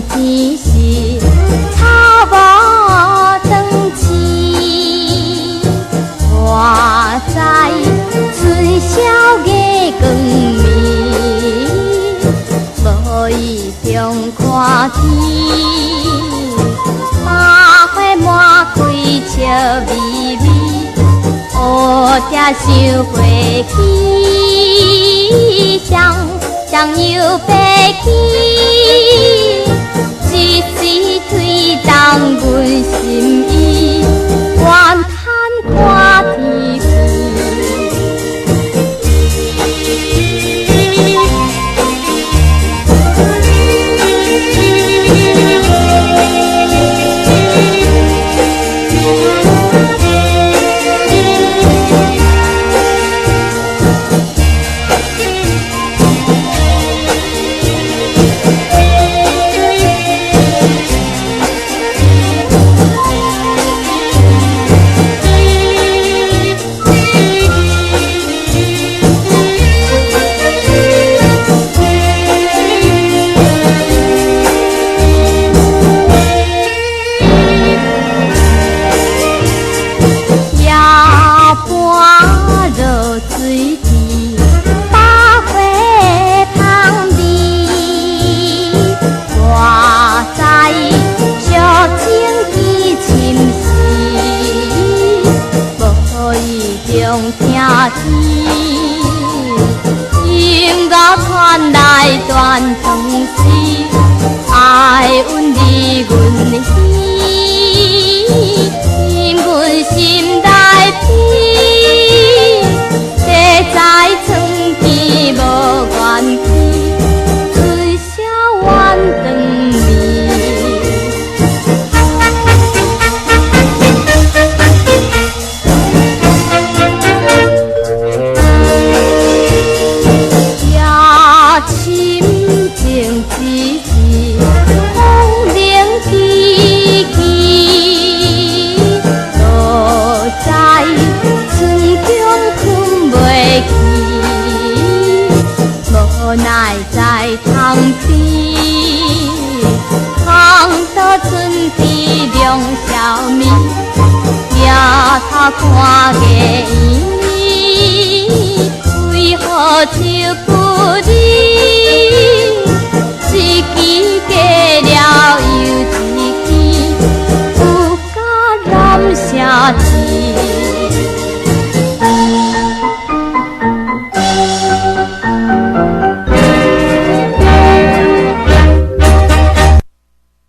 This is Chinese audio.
天是草木长青，我在春宵月光暝，无意中看天，百花满开笑微微，乌笛想回去，双又飞起，一时推动阮心意，怨叹看天边。水池百花香味，我在小情意深时，无意中听见音乐传来断肠丝，爱阮离阮稀，引阮心内悲。在床边无怨气，春宵怨长暝。夜深静一时，风铃凄凄，路在村中困袂去，无奈在塘边，看到春天亮消暝，抬头看月圆，为何手不离？一支过了又一支，有甲染啥字？